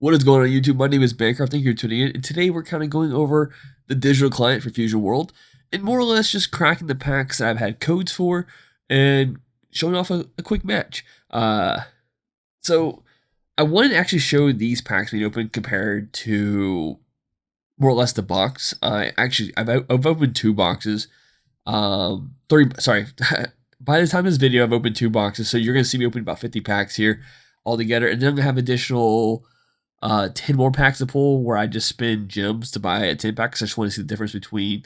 What is going on YouTube? My name is Bancroft. Thank you for tuning in. And today we're kind of going over the digital client for Fusion World and more or less just cracking the packs that I've had codes for and showing off a quick match. So I wanted to actually show these packs being opened compared to more or less the box. I've opened two boxes. Three, sorry. By the time of this video, I've opened two boxes. So you're going to see me open about 50 packs here altogether. And then I'm going to have additional 10 more packs to pull where I just spend gems to buy a 10 pack because I just want to see the difference between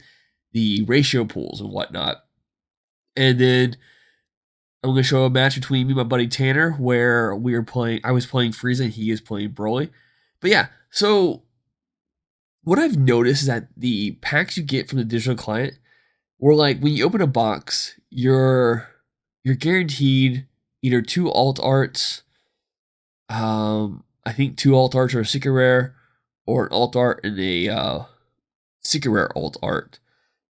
the ratio pools and whatnot. And then I'm going to show a match between me and my buddy Tanner where we were playing. I was playing Frieza and he is playing Broly. But yeah, so what I've noticed is that the packs you get from the digital client were like when you open a box, you're guaranteed either two alt arts, I think two alt arts are a secret rare, or an alt art and a secret rare alt art.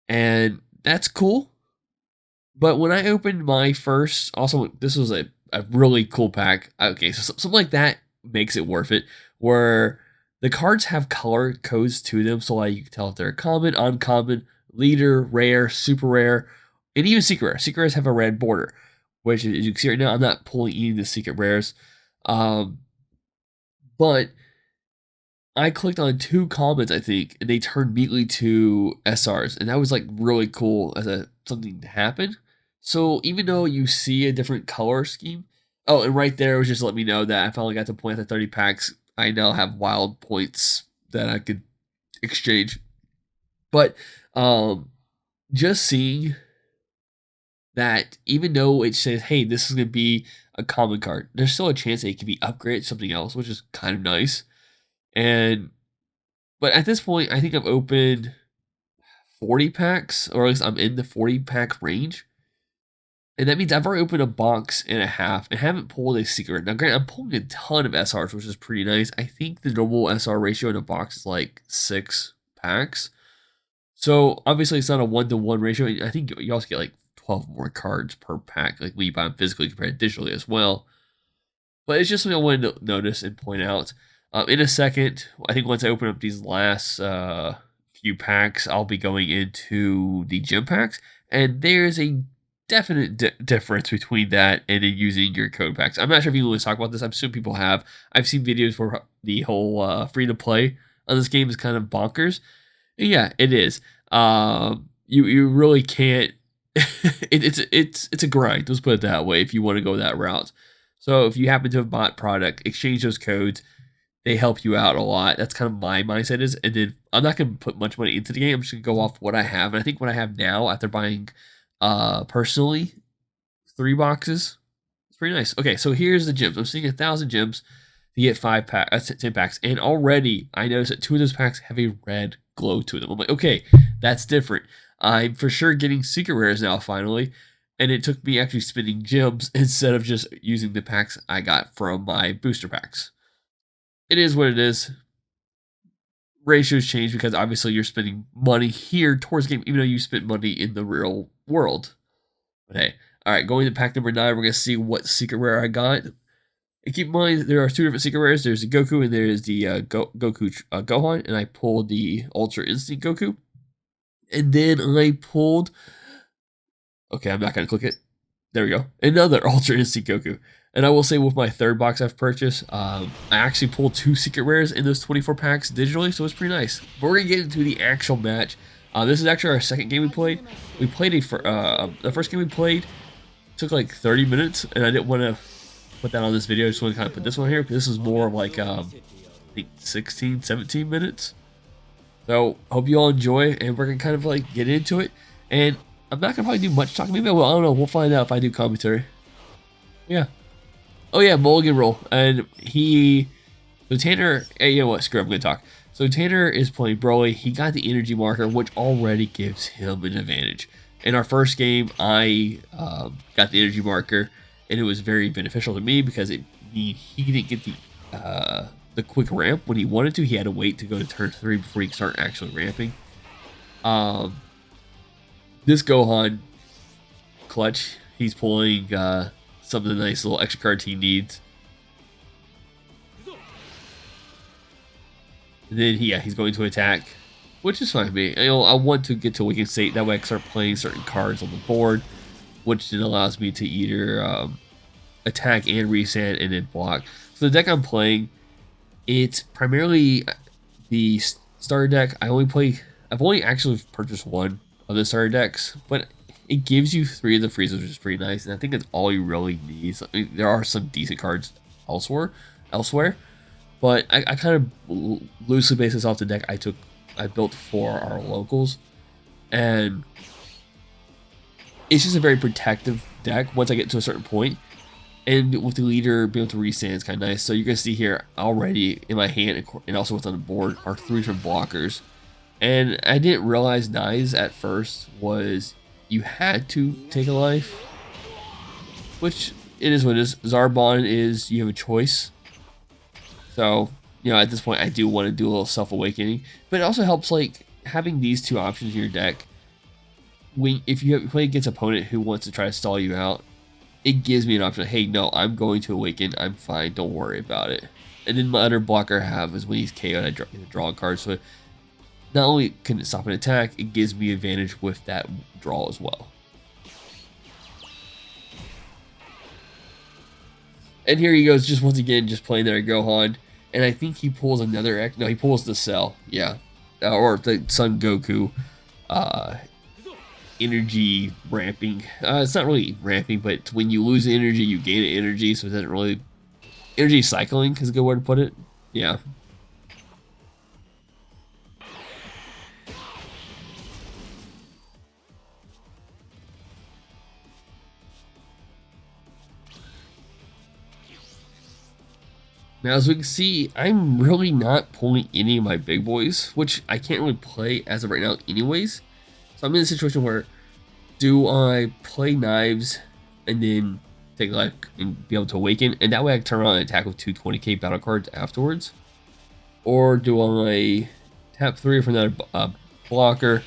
And that's cool. But when I opened my first, also, this was a really cool pack. Okay, so something like that makes it worth it, where the cards have color codes to them, so like you can tell if they're common, uncommon, leader, rare, super rare, and even secret rare. Secret rares have a red border, which as you can see right now, I'm not pulling any of the secret rares. But I clicked on two comments, I think, and they turned immediately to SRs, and that was like really cool as something to happen. So even though you see a different color scheme, oh, and right there was just let me know that I finally got to point at the 30 packs. I now have wild points that I could exchange, but just seeing that even though it says, hey, this is going to be a common card, there's still a chance that it can be upgraded to something else, which is kind of nice. But at this point, I think I've opened 40 packs, or at least I'm in the 40 pack range. And that means I've already opened a box and a half and haven't pulled a secret. Now, granted, I'm pulling a ton of SRs, which is pretty nice. I think the normal SR ratio in a box is like 6 packs. So obviously it's not a 1-to-1 ratio. I think you also get like 12 more cards per pack, like when you buy them physically compared to digitally as well. But it's just something I wanted to notice and point out. In a second, I think once I open up these last few packs, I'll be going into the gem packs. And there's a definite difference between that and then using your code packs. I'm not sure if you want to talk about this. I'm assuming people have. I've seen videos where the whole free to play on this game is kind of bonkers. And yeah, it is. You really can't. It's a grind. Let's put it that way. If you want to go that route, so if you happen to have bought product, exchange those codes. They help you out a lot. That's kind of my mindset is. And then I'm not going to put much money into the game. I'm just going to go off what I have. And I think what I have now after buying personally 3 boxes, it's pretty nice. Okay, so here's the gems. I'm seeing 1,000 gems to get 10 packs. And already I noticed that 2 of those packs have a red glow to them. I'm like, okay, that's different. I'm for sure getting secret rares now finally. And it took me actually spending gems instead of just using the packs I got from my booster packs. It is what it is. Ratios change because obviously you're spending money here towards the game, even though you spent money in the real world. But hey, all right, going to pack number 9, we're going to see what secret rare I got. And keep in mind, there are 2 different secret rares. There's the Goku and there's the Goku Gohan, and I pulled the Ultra Instinct Goku. And then I pulled... Okay, I'm not going to click it. There we go. Another Ultra Instinct Goku. And I will say with my 3rd box I've purchased, I actually pulled 2 secret rares in those 24 packs digitally, so it's pretty nice. But we're going to get into the actual match. This is actually our second game we played. We played the first game we played took like 30 minutes, and I didn't want to put that on this video. I just want to kind of put this one here, because this is more of like, I think 16, 17 minutes. So, hope you all enjoy, and we're going to kind of like get into it. And I'm not going to probably do much talking. Maybe I will. I don't know. We'll find out if I do commentary. Yeah. Oh yeah, Mulligan roll. And so Tanner, hey, you know what, screw it, I'm going to talk. So Tanner is playing Broly. He got the energy marker, which already gives him an advantage. In our first game, I got the energy marker, and it was very beneficial to me because he didn't get the quick ramp when he wanted to. He had to wait to go to turn 3 before he could start actually ramping. This Gohan clutch, he's pulling some of the nice little extra cards he needs. Then yeah, he's going to attack, which is fine with me. I want to get to Awakened State. That way I can start playing certain cards on the board, which then allows me to either attack and resand and then block. So the deck I'm playing, it's primarily the starter deck. I've only actually purchased one of the starter decks, but it gives you 3 of the freezes, which is pretty nice, and I think that's all you really need. I mean, there are some decent cards elsewhere, but I kind of loosely based this off the deck I built for our locals, and it's just a very protective deck once I get to a certain point. And with the leader being able to restand, it's kind of nice. So you're going to see here already in my hand and also what's on the board are 3 different blockers. And I didn't realize Knives at first was you had to take a life, which it is what it is. Zarbon is you have a choice. So, you know, at this point I do want to do a little self-awakening. But it also helps, like, having these 2 options in your deck. If you play against an opponent who wants to try to stall you out, it gives me an option. Hey, no, I'm going to awaken. I'm fine. Don't worry about it. And then my other blocker I have is when he's KO'd, I draw a card. So not only can it stop an attack, it gives me advantage with that draw as well. And here he goes, just once again, just playing there Gohan. And I think he pulls another X. No, he pulls the Cell. Yeah. Or the Son Goku. Energy ramping. It's not really ramping, but when you lose energy, you gain energy, so it doesn't really... Energy cycling is a good word to put it. Yeah. Now, as we can see, I'm really not pulling any of my big boys, which I can't really play as of right now anyways. So I'm in a situation where, do I play Knives and then take life and be able to awaken, and that way I can turn around and attack with 2 20k battle cards afterwards? Or do I tap 3 for another blocker,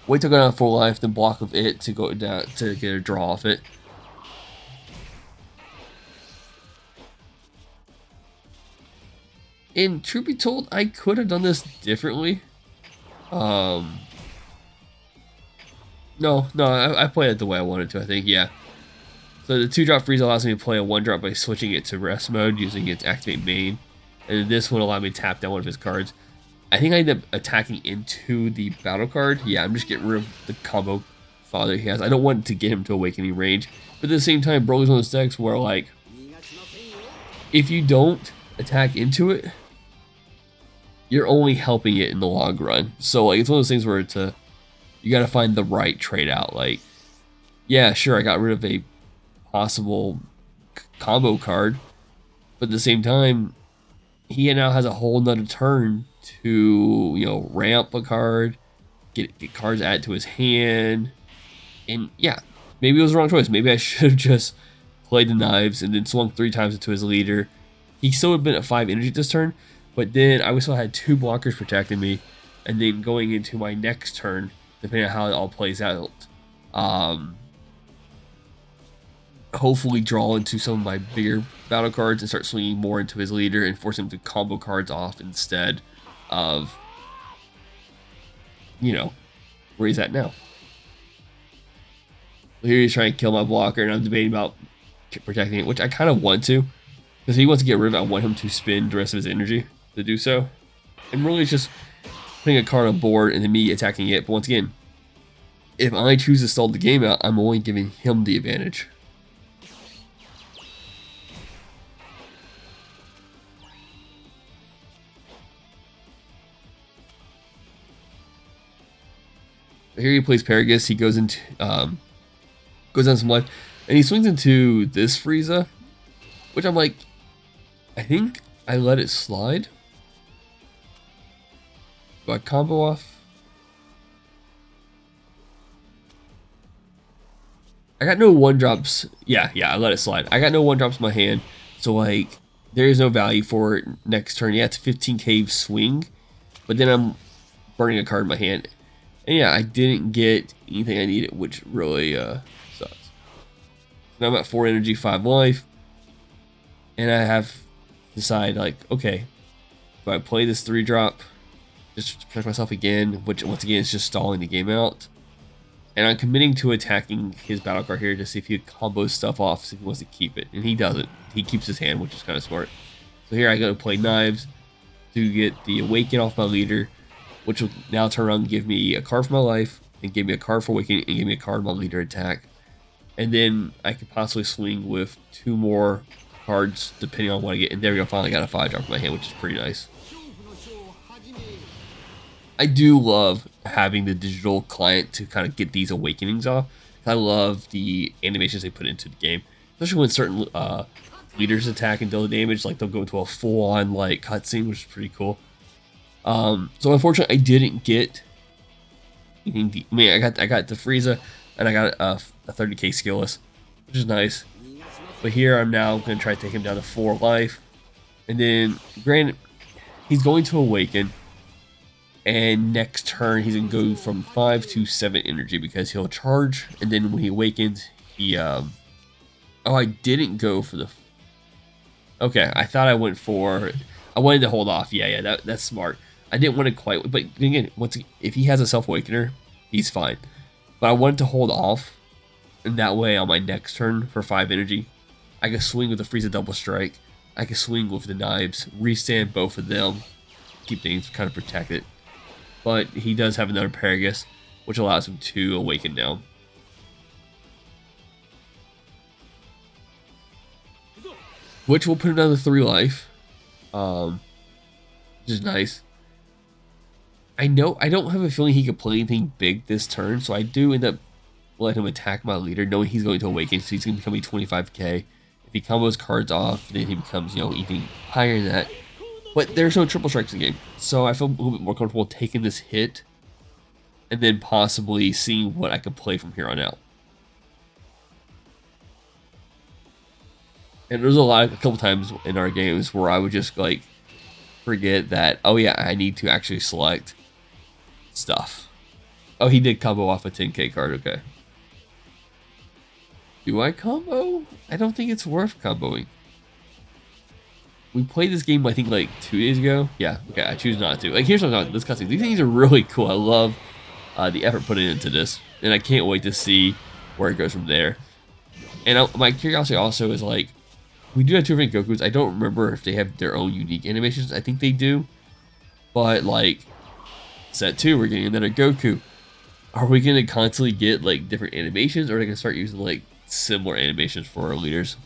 wait till I go down full life, then block with it to go down to get a draw off it? And truth be told, I could have done this differently. No, I played it the way I wanted to, I think, yeah. So the 2-drop freeze allows me to play a 1-drop by switching it to rest mode using its activate main. And this one allowed me to tap down one of his cards. I think I ended up attacking into the battle card. Yeah, I'm just getting rid of the combo father he has. I don't want to get him to awakening range. But at the same time, Broly's one of those decks where, like, if you don't attack into it, you're only helping it in the long run. So, like, it's one of those things where it's you gotta find the right trade out. Like, yeah, sure, I got rid of a possible combo card, but at the same time, he now has a whole nother turn to, you know, ramp a card, get cards added to his hand, and yeah, maybe it was the wrong choice. Maybe I should have just played the Knives and then swung 3 times into his leader. He still would have been at 5 energy this turn, but then I still had 2 blockers protecting me, and then going into my next turn, depending on how it all plays out, hopefully draw into some of my bigger battle cards and start swinging more into his leader and force him to combo cards off instead of, you know, where he's at now. Here he's trying to kill my blocker, and I'm debating about protecting it, which I kind of want to, because if he wants to get rid of it, I want him to spend the rest of his energy to do so. And really, it's just putting a card on board and then me attacking it. But once again, if I choose to stall the game out, I'm only giving him the advantage. Here he plays Paragus. He goes into goes down some life, and he swings into this Frieza, which I'm like, I think I let it slide. Do I combo off? I got no 1-drops. Yeah, I let it slide. I got no 1-drops in my hand, so like there is no value for it next turn. Yeah, it's a 15k swing, but then I'm burning a card in my hand. And yeah, I didn't get anything I needed, which really sucks. Now I'm at 4 energy, 5 life, and I have to decide, like, okay, do I play this 3-drop just to protect myself again, which once again is just stalling the game out. And I'm committing to attacking his battle card here to see if he combos stuff off, see if he wants to keep it. And he doesn't. He keeps his hand, which is kind of smart. So here I go to play Knives to get the Awaken off my leader, which will now turn around and give me a card for my life, and give me a card for Awakening, and give me a card on my leader attack. And then I could possibly swing with 2 more cards depending on what I get. And there we go, finally got a 5-drop in my hand, which is pretty nice. I do love having the digital client to kind of get these awakenings off. I love the animations they put into the game, especially when certain leaders attack and deal damage. Like they'll go into a full-on like cutscene, which is pretty cool. So unfortunately, I didn't get. I mean, I got the Frieza, and I got a 30k skillless, which is nice. But here I'm now going to try to take him down to 4 life, and then granted, he's going to awaken. And next turn, he's going to go from 5 to 7 energy because he'll charge. And then when he awakens, he... Oh, I didn't go for the... Okay, I thought I went for... I wanted to hold off. Yeah, that's smart. I didn't want to quite... But again, if he has a Self-Awakener, he's fine. But I wanted to hold off. And that way, on my next turn for 5 energy, I can swing with the Frieza Double Strike. I can swing with the Knives, restand both of them, keep things kind of protected. But he does have another Paragus, which allows him to awaken now. Which will put him down to 3 life. Which is nice. I know I don't have a feeling he could play anything big this turn, so I do end up letting him attack my leader, knowing he's going to awaken, so he's going to become a 25k. If he combos cards off, then he becomes, even higher than that. But there's no triple strikes in the game, so I feel a little bit more comfortable taking this hit and then possibly seeing what I can play from here on out. And there's a couple times in our games where I would just like forget that, oh yeah, I need to actually select stuff. Oh, he did combo off a 10k card, okay. Do I combo? I don't think it's worth comboing. We played this game, I think, like 2 days ago. Yeah, okay, I choose not to. Like, here's what I'm talking about. This cutscene. These things are really cool. I love the effort put into this. And I can't wait to see where it goes from there. And my curiosity also is, like, we do have 2 different Gokus. I don't remember if they have their own unique animations. I think they do. But, like, set 2, we're getting another Goku. Are we going to constantly get, like, different animations? Or are they going to start using, like, similar animations for our leaders?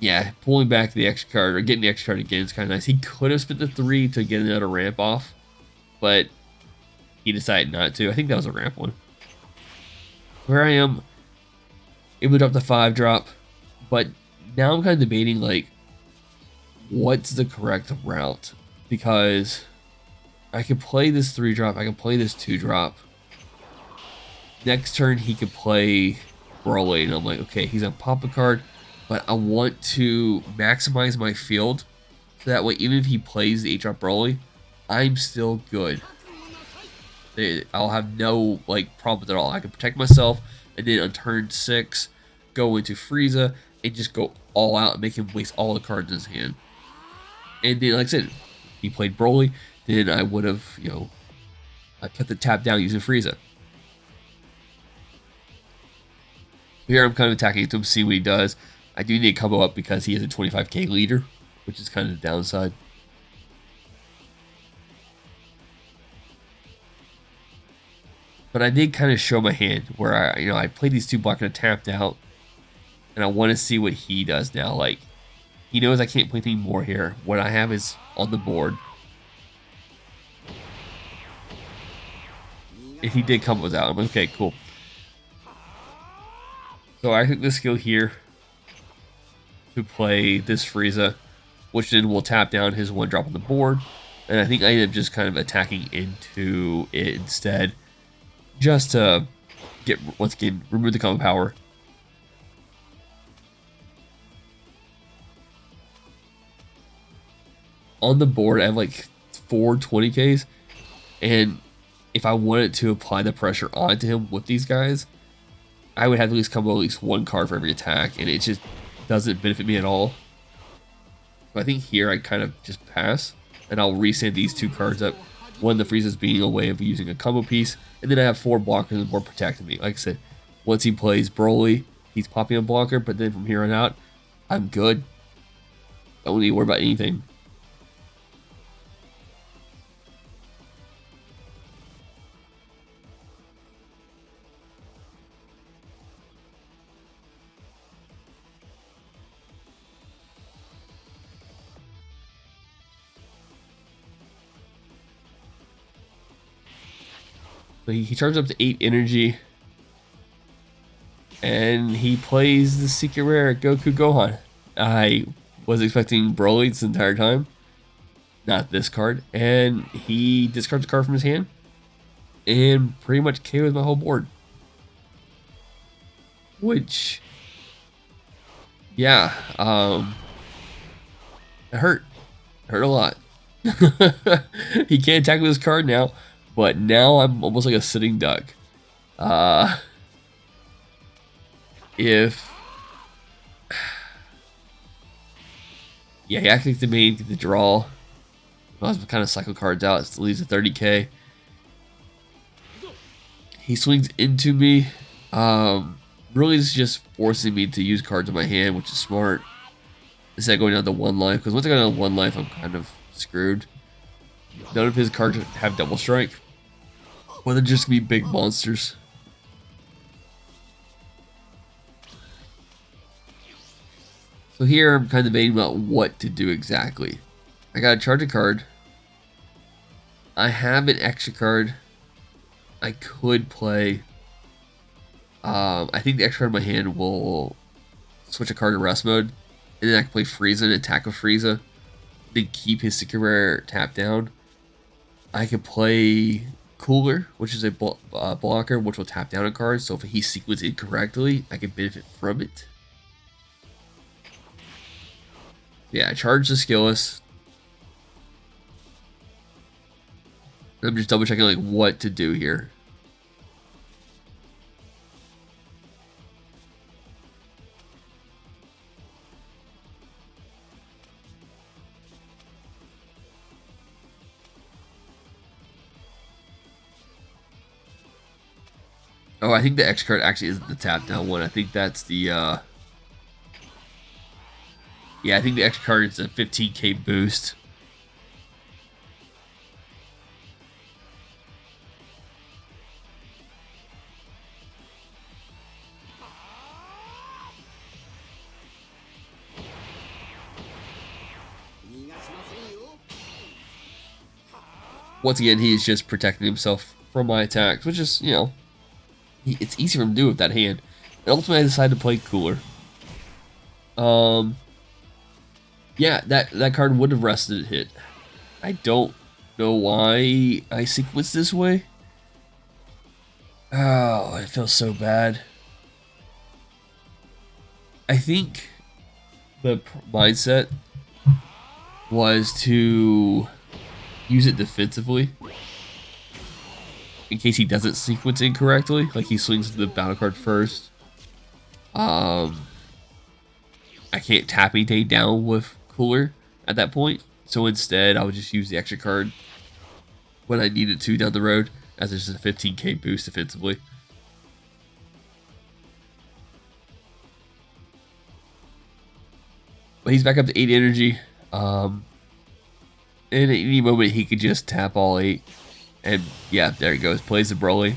Yeah, pulling back the X card, or getting the X card again is kind of nice. He could have spent the 3 to get another ramp off, but he decided not to. I think that was a ramp one. Where I am, able to drop the 5-drop, but now I'm kind of debating, like, what's the correct route? Because I could play this 3-drop, I can play this 2-drop. Next turn, he could play Broly, and I'm like, okay, he's on pop a card. But I want to maximize my field, so that way even if he plays the 8-drop Broly, I'm still good. I'll have no problems at all. I can protect myself, and then on turn 6, go into Frieza, and just go all out and make him waste all the cards in his hand. And then, like I said, he played Broly, then I would have, I cut the tap down using Frieza. Here I'm kind of attacking him, see what he does. I do need to combo up because he is a 25k leader, which is kind of the downside. But I did kind of show my hand where I played these 2 block and I tapped out, and I want to see what he does now. Like, he knows I can't play anything more here. What I have is on the board. And he did combos out. I'm like, okay, cool. So I took this skill here to play this Frieza, which then will tap down his 1-drop on the board. And I think I ended up just kind of attacking into it instead, just to get, once again, remove the combo power. On the board, I have like 4 20ks, and if I wanted to apply the pressure onto him with these guys, I would have to at least combo at least 1 card for every attack, and it just doesn't benefit me at all. I think here I kind of just pass, and I'll resend these 2 cards up. One, the freezes being a way of using a combo piece, and then I have 4 blockers and more protecting me. Like I said, once he plays Broly, he's popping a blocker, but then from here on out, I'm good. I don't need to worry about anything. But he charges up to 8 energy. And he plays the secret rare Goku Gohan. I was expecting Broly this entire time. Not this card. And he discards a card from his hand. And pretty much KOs my whole board. Which, yeah, it hurt. It hurt a lot. He can't attack with his card now. But now I'm almost like a sitting duck. If... Yeah, he activates the main, get the draw. I was kind of cycle cards out. It leaves a 30k. He swings into me. Really is just forcing me to use cards in my hand, which is smart. Instead of going down to 1 life. Because once I go down to 1 life, I'm kind of screwed. None of his cards have double strike. Or they're just going to be big monsters. So here I'm kind of debating about what to do exactly. I got to charge a card. I have an extra card. I could play. I think the extra card in my hand will switch a card to rest mode. And then I can play Frieza and attack with Frieza. Then keep his secret rare tapped down. I could play Cooler, which is a blocker, which will tap down a card. So if he sequenced incorrectly, I can benefit from it. Yeah, I charge the skillless. I'm just double checking like what to do here. Oh, I think the X card actually isn't the tap down one. I think that's the yeah, I think the X card is a 15k boost. Once again, he's just protecting himself from my attacks, which is, you know, it's easy for him to do with that hand. And ultimately, I decided to play Cooler. Yeah, that card would have rested a hit. I don't know why I sequenced this way. Oh, it feels so bad. I think the mindset was to use it defensively in case he doesn't sequence incorrectly, like he swings the battle card first. I can't tap anything down with Cooler at that point, so instead I would just use the extra card when I needed to down the road, as there's a 15k boost defensively. But he's back up to 8 energy. And at any moment he could just tap all 8. And yeah, there he goes. Plays the Broly,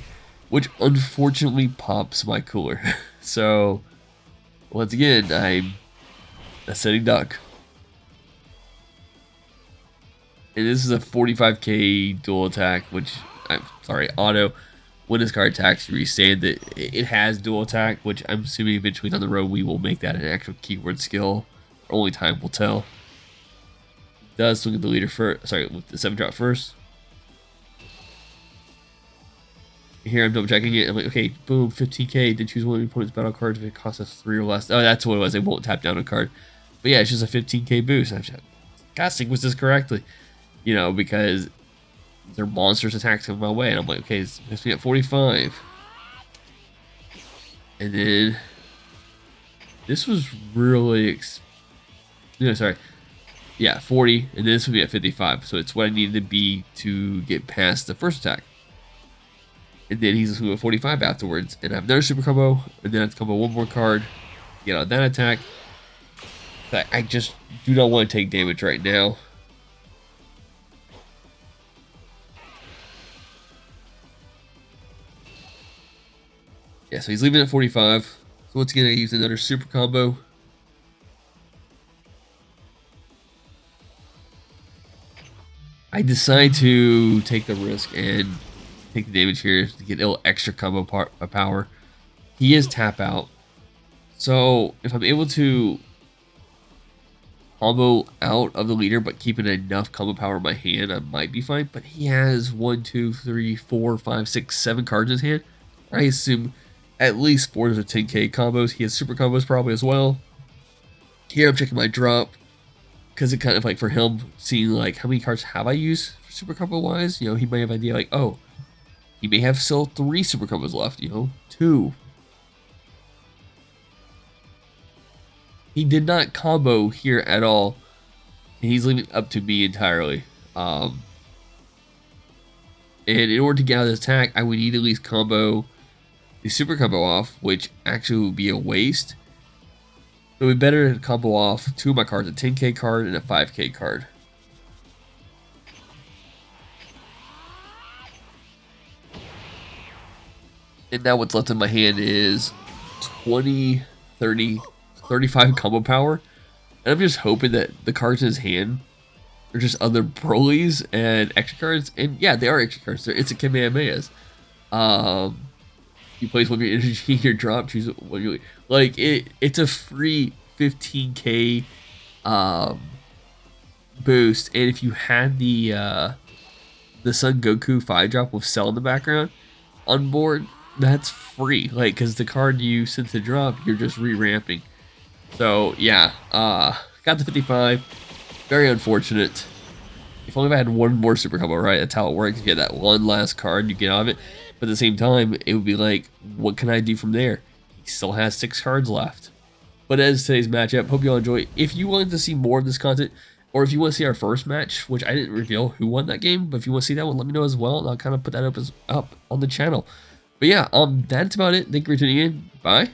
which unfortunately pops my Cooler. So once again, I'm a sitting duck. And this is a 45k dual attack, which, I'm sorry, auto. When this card attacks, you restand that it has dual attack, which I'm assuming eventually down the road we will make that an actual keyword skill. Only time will tell. Does swing at the leader first. Sorry, with the 7-drop first. Here I'm double checking it. I'm like, okay, boom, 15k. Then choose one of your opponent's battle cards if it costs us 3 or less. Oh, that's what it was. They won't tap down a card. But yeah, it's just a 15k boost. I just gotta sequence this correctly, you know, because their monsters attacks come my way, and I'm like, okay, it's me at 45. And then this was really, sorry. Yeah, 40, and this would be at 55. So it's what I needed to be to get past the first attack. And then he's going to 45 afterwards, and I have another super combo, and then I have to combo one more card, get out that attack. But I just do not want to take damage right now. Yeah, so he's leaving at 45. So once again, I use another super combo. I decide to take the risk and take the damage here to get a little extra combo power. He is tap out. So if I'm able to combo out of the leader but keeping enough combo power in my hand, I might be fine. But he has 1, 2, 3, 4, 5, 6, 7 cards in his hand. I assume at least 4 to 10k combos. He has super combos probably as well. Here I'm checking my drop, because it kind of like for him seeing like how many cards have I used for super combo wise. You know, he may have an idea like, oh, he may have still 3 super combos left. You know, 2. He did not combo here at all. And he's leaving it up to me entirely. And in order to get out of this attack, I would need to at least combo the super combo off, which actually would be a waste. It would be better to combo off 2 of my cards, a 10k card and a 5k card. And now what's left in my hand is 20, 30, 35 combo power. And I'm just hoping that the cards in his hand are just other Broly's and extra cards. And yeah, they are extra cards. It's a Kamehamehas. You place one of your energy in your drop, choose one you like. It's a free 15k boost, and if you had the Son Goku 5-drop with Cell in the background on board, that's free. Like, because the card you sent to drop, you're just re-ramping. So yeah, got the 55. Very unfortunate. If only I had one more super combo, right? That's how it works. You get that one last card, you get out of it. But at the same time, it would be like, what can I do from there? He still has 6 cards left. But as today's matchup, hope you all enjoy. If you wanted to see more of this content, or if you want to see our first match, which I didn't reveal who won that game, but if you want to see that one, let me know as well, and I'll kind of put that up on the channel. But yeah, that's about it. Thank you for tuning in. Bye.